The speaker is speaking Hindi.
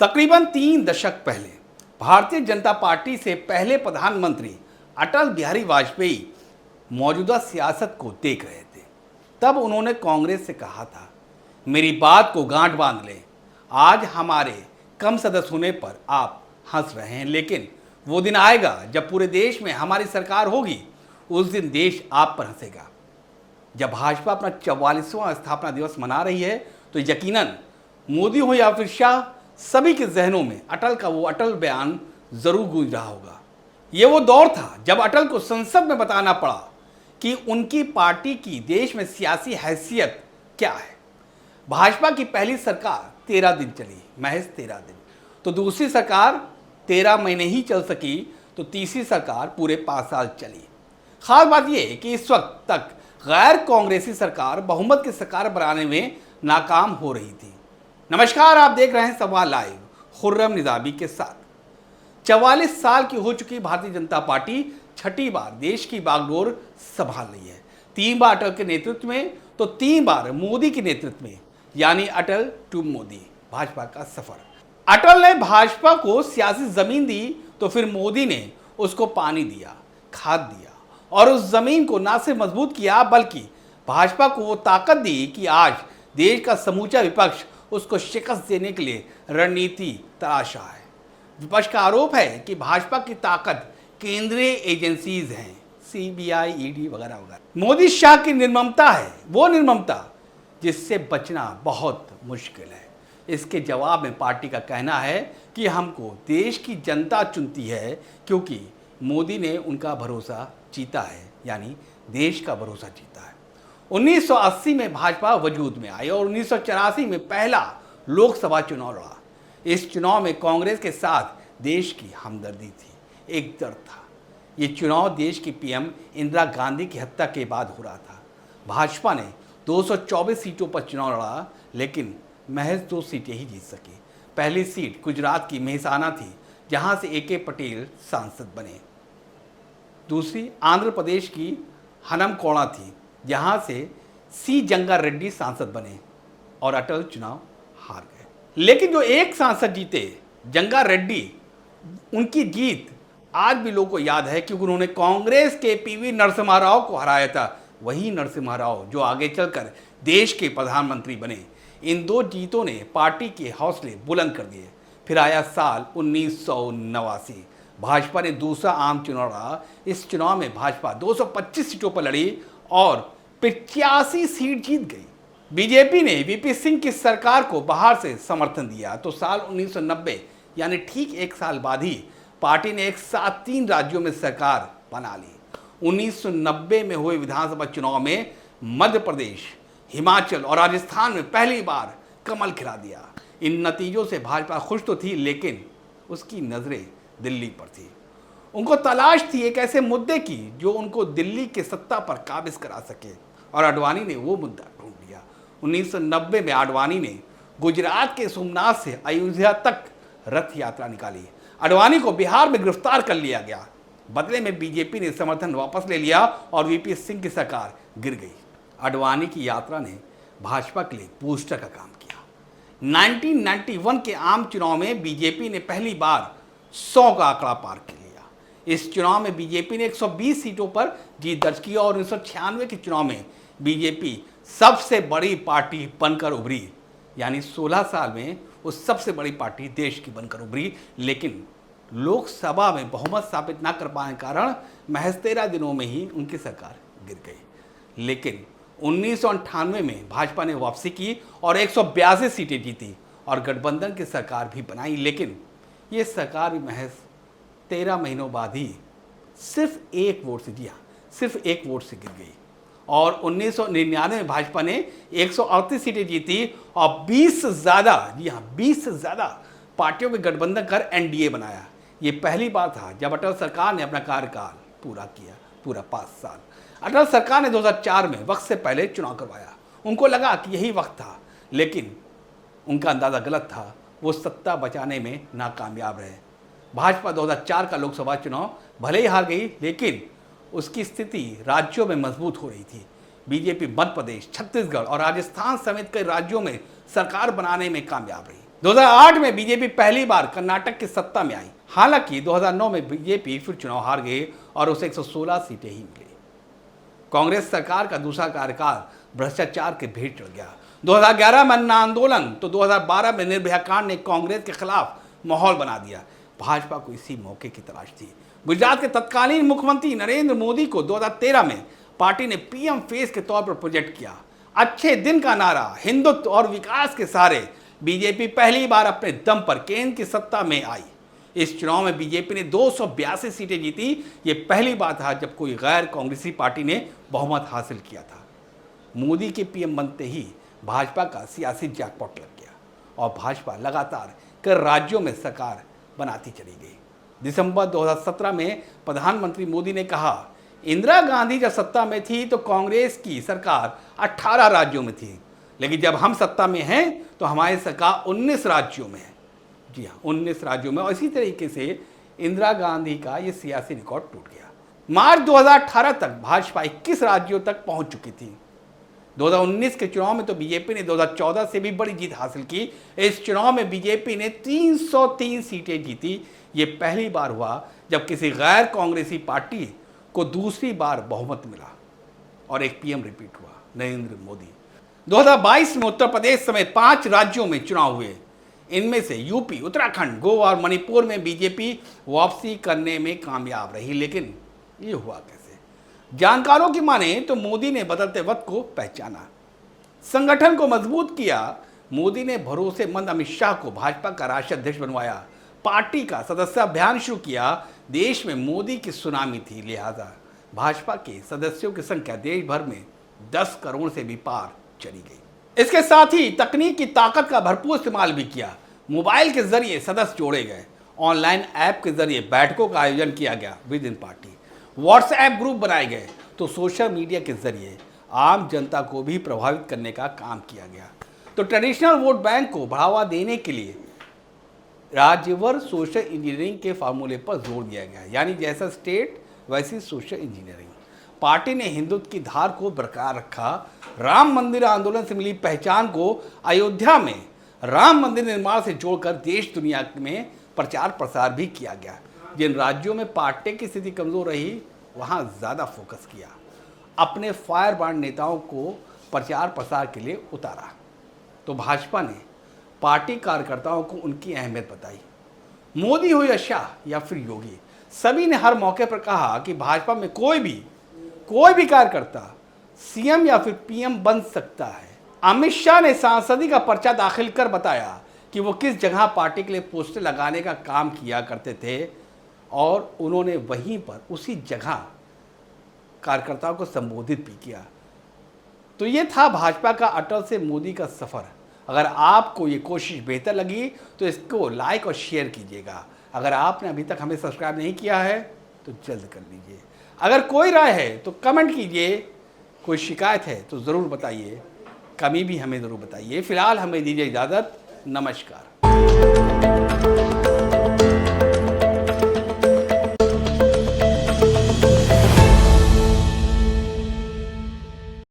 तकरीबन 3 दशक पहले भारतीय जनता पार्टी से पहले प्रधानमंत्री अटल बिहारी वाजपेयी मौजूदा सियासत को देख रहे थे। तब उन्होंने कांग्रेस से कहा था, मेरी बात को गांठ बांध लें। आज हमारे कम सदस्य होने पर आप हंस रहे हैं, लेकिन वो दिन आएगा जब पूरे देश में हमारी सरकार होगी। उस दिन देश आप पर हंसेगा। जब भाजपा अपना 44वां स्थापना दिवस मना रही है तो यकीनन मोदी हो या फिर शाह, सभी के जहनों में अटल का वो अटल बयान जरूर गूंज रहा होगा। ये वो दौर था जब अटल को संसद में बताना पड़ा कि उनकी पार्टी की देश में सियासी हैसियत क्या है। भाजपा की पहली सरकार 13 दिन चली, महज 13 दिन। तो दूसरी सरकार 13 महीने ही चल सकी, तो तीसरी सरकार पूरे 5 साल चली। खास बात यह है कि इस वक्त तक गैर कांग्रेसी सरकार बहुमत की सरकार बनाने में नाकाम हो रही थी। नमस्कार, आप देख रहे हैं सवाल लाइव खुर्रम निजामी के साथ। 44 साल की हो चुकी भारतीय जनता पार्टी छठी बार देश की बागडोर संभाल रही है। 3 बार अटल के नेतृत्व में तो 3 बार मोदी के नेतृत्व में, यानी अटल टू मोदी भाजपा का सफर। अटल ने भाजपा को सियासी जमीन दी तो फिर मोदी ने उसको पानी दिया, खाद दिया और उस जमीन को ना सिर्फ मजबूत किया बल्कि भाजपा को वो ताकत दी कि आज देश का समूचा विपक्ष उसको शिकस्त देने के लिए रणनीति तराशा है। विपक्ष का आरोप है कि भाजपा की ताकत केंद्रीय एजेंसीज हैं, सीबीआई, ईडी वगैरह वगैरह। मोदी शाह की निर्ममता है, वो निर्ममता जिससे बचना बहुत मुश्किल है। इसके जवाब में पार्टी का कहना है कि हमको देश की जनता चुनती है क्योंकि मोदी ने उनका भरोसा जीता है, यानी देश का भरोसा जीता है। 1980 में भाजपा वजूद में आई और 1984 में पहला लोकसभा चुनाव लड़ा। इस चुनाव में कांग्रेस के साथ देश की हमदर्दी थी, एक दर्द था। ये चुनाव देश की पीएम इंदिरा गांधी की हत्या के बाद हो रहा था। भाजपा ने 224 सीटों पर चुनाव लड़ा, लेकिन महज 2 सीटें ही जीत सकी। पहली सीट गुजरात की मेहसाना थी, जहां से ए.के. पटेल सांसद बने। दूसरी आंध्र प्रदेश की हनमकोड़ा थी, जहां से सी जंगा रेड्डी सांसद बने और अटल चुनाव हार गए। लेकिन जो एक सांसद जीते, जंगा रेड्डी, उनकी जीत आज भी लोगों को याद है क्योंकि उन्होंने कांग्रेस के पीवी नरसिम्हा राव को हराया था। वही नरसिम्हा राव जो आगे चलकर देश के प्रधानमंत्री बने। इन 2 जीतों ने पार्टी के हौसले बुलंद कर दिए। फिर आया साल 1989। भाजपा ने दूसरा आम चुनाव लड़ा। इस चुनाव में भाजपा 225 सीटों पर लड़ी और 85 सीट जीत गई। बीजेपी ने वीपी सिंह की सरकार को बाहर से समर्थन दिया। तो साल 1990, यानी ठीक 1 साल बाद ही पार्टी ने एक साथ 3 राज्यों में सरकार बना ली। 1990 में हुए विधानसभा चुनाव में मध्य प्रदेश, हिमाचल और राजस्थान में पहली बार कमल खिला दिया। इन नतीजों से भाजपा खुश तो थी, लेकिन उसकी नजरें दिल्ली पर थी। उनको तलाश थी एक ऐसे मुद्दे की जो उनको दिल्ली के सत्ता पर काबिज करा सके, और आडवाणी ने वो मुद्दा ढूंढ लिया। 1990 में आडवाणी ने गुजरात के सोमनाथ से अयोध्या तक रथ यात्रा निकाली। आडवाणी को बिहार में गिरफ्तार कर लिया गया। बदले में बीजेपी ने समर्थन वापस ले लिया और वीपी सिंह की सरकार गिर गई। आडवाणी की यात्रा ने भाजपा के लिए बूस्टर का काम किया। 1991 के आम चुनाव में बीजेपी ने पहली बार 100 का आंकड़ा पार कर लिया। इस चुनाव में बीजेपी ने 120 सीटों पर जीत दर्ज की और 1996 के चुनाव में बीजेपी सबसे बड़ी पार्टी बनकर उभरी, यानी 16 साल में वो सबसे बड़ी पार्टी देश की बनकर उभरी। लेकिन लोकसभा में बहुमत स्थापित न कर पाने के कारण महज 13 दिनों में ही उनकी सरकार गिर गई। लेकिन 1998 में भाजपा ने वापसी की और 182 सीटें जीती और गठबंधन की सरकार भी बनाई। लेकिन ये सरकार भी महज 13 महीनों बाद ही सिर्फ 1 वोट से, जी हाँ, सिर्फ 1 वोट से गिर गई। और 1999 में भाजपा ने 138 सीटें जीती और 20 से ज़्यादा, जी हाँ, 20 से ज़्यादा पार्टियों के गठबंधन कर एनडीए बनाया। ये पहली बार था जब अटल सरकार ने अपना कार्यकाल पूरा किया, पूरा 5 साल। अटल सरकार ने 2004 में वक्त से पहले चुनाव करवाया। उनको लगा कि यही वक्त था, लेकिन उनका अंदाज़ा गलत था। वो सत्ता बचाने में नाकामयाब रहे। भाजपा 2004 का लोकसभा चुनाव भले ही हार गई, लेकिन उसकी स्थिति राज्यों में मजबूत हो रही थी। बीजेपी मध्य प्रदेश, छत्तीसगढ़ और राजस्थान समेत कई राज्यों में सरकार बनाने में कामयाब रही। 2008 में बीजेपी पहली बार कर्नाटक की सत्ता में आई। हालांकि 2009 में बीजेपी फिर चुनाव हार गई और उसे 116 सीटें ही मिली। कांग्रेस सरकार का दूसरा कार्यकाल भ्रष्टाचार के भेंट चढ़ गया। 2011 में अन्ना आंदोलन तो 2012 में निर्भया कांड ने कांग्रेस के खिलाफ माहौल बना दिया। भाजपा को इसी मौके की तलाश थी। गुजरात के तत्कालीन मुख्यमंत्री नरेंद्र मोदी को 2013 में पार्टी ने पीएम फेस के तौर पर प्रोजेक्ट किया। अच्छे दिन का नारा, हिंदुत्व और विकास के सहारे बीजेपी पहली बार अपने दम पर केंद्र की सत्ता में आई। इस चुनाव में बीजेपी ने 282 सीटें जीती। ये पहली बार था जब कोई गैर कांग्रेसी पार्टी ने बहुमत हासिल किया था। मोदी के पीएम बनते ही भाजपा का सियासी जैकपॉट लग गया और भाजपा लगातार कई राज्यों में सरकार बनाती चली गई। दिसंबर 2017 में प्रधानमंत्री मोदी ने कहा, इंदिरा गांधी जब सत्ता में थी तो कांग्रेस की सरकार 18 राज्यों में थी, लेकिन जब हम सत्ता में हैं तो हमारी सरकार 19 राज्यों में है। जी हाँ, 19 राज्यों में। और इसी तरीके से इंदिरा गांधी का ये सियासी रिकॉर्ड टूट गया। मार्च 2018 तक भाजपा 21 राज्यों तक पहुंच चुकी थी। 2019 के चुनाव में तो बीजेपी ने 2014 से भी बड़ी जीत हासिल की। इस चुनाव में बीजेपी ने 303 सीटें जीती। ये पहली बार हुआ जब किसी गैर कांग्रेसी पार्टी को दूसरी बार बहुमत मिला और एक पीएम रिपीट हुआ, नरेंद्र मोदी। 2022 में उत्तर प्रदेश समेत 5 राज्यों में चुनाव हुए। इनमें से यूपी, उत्तराखंड, गोवा और मणिपुर में बीजेपी वापसी करने में कामयाब रही। लेकिन ये हुआ कैसे? जानकारों की माने तो मोदी ने बदलते वक्त को पहचाना, संगठन को मजबूत किया। मोदी ने भरोसेमंद अमित शाह को भाजपा का राष्ट्रीय अध्यक्ष बनवाया, पार्टी का सदस्य अभियान शुरू किया। देश में मोदी की सुनामी थी, लिहाजा भाजपा के सदस्यों की संख्या देश भर में 10 करोड़ से भी पार चली गई। इसके साथ ही तकनीक की ताकत का भरपूर इस्तेमाल भी किया। मोबाइल के जरिए सदस्य जोड़े गए, ऑनलाइन ऐप के जरिए बैठकों का आयोजन किया गया with in party, WhatsApp group बनाए गए, तो सोशल मीडिया के जरिए आम जनता को भी प्रभावित करने का काम किया गया। तो ट्रेडिशनल वोट बैंक को बढ़ावा देने के लिए राज्यभर सोशल इंजीनियरिंग के फार्मूले पर जोर दिया गया, यानी जैसा स्टेट वैसी सोशल इंजीनियरिंग। पार्टी ने हिंदुत्व की धार को बरकरार रखा। राम मंदिर आंदोलन से मिली पहचान को अयोध्या में राम मंदिर निर्माण से जोड़कर देश दुनिया में प्रचार प्रसार भी किया गया। जिन राज्यों में पार्टी की स्थिति कमजोर रही वहां ज़्यादा फोकस किया। अपने फायर ब्रांड नेताओं को प्रचार प्रसार के लिए उतारा। तो भाजपा ने पार्टी कार्यकर्ताओं को उनकी अहमियत बताई। मोदी हो या शाह या फिर योगी, सभी ने हर मौके पर कहा कि भाजपा में कोई भी कार्यकर्ता सीएम या फिर पीएम बन सकता है। अमित शाह ने सांसदी का पर्चा दाखिल कर बताया कि वो किस जगह पार्टी के लिए पोस्टर लगाने का काम किया करते थे और उन्होंने वहीं पर उसी जगह कार्यकर्ताओं को संबोधित भी किया। तो ये था भाजपा का अटल से मोदी का सफ़र। अगर आपको ये कोशिश बेहतर लगी तो इसको लाइक और शेयर कीजिएगा। अगर आपने अभी तक हमें सब्सक्राइब नहीं किया है तो जल्द कर लीजिए। अगर कोई राय है तो कमेंट कीजिए, कोई शिकायत है तो ज़रूर बताइए, कमी भी हमें ज़रूर बताइए। फ़िलहाल हमें दीजिए इजाज़त। नमस्कार।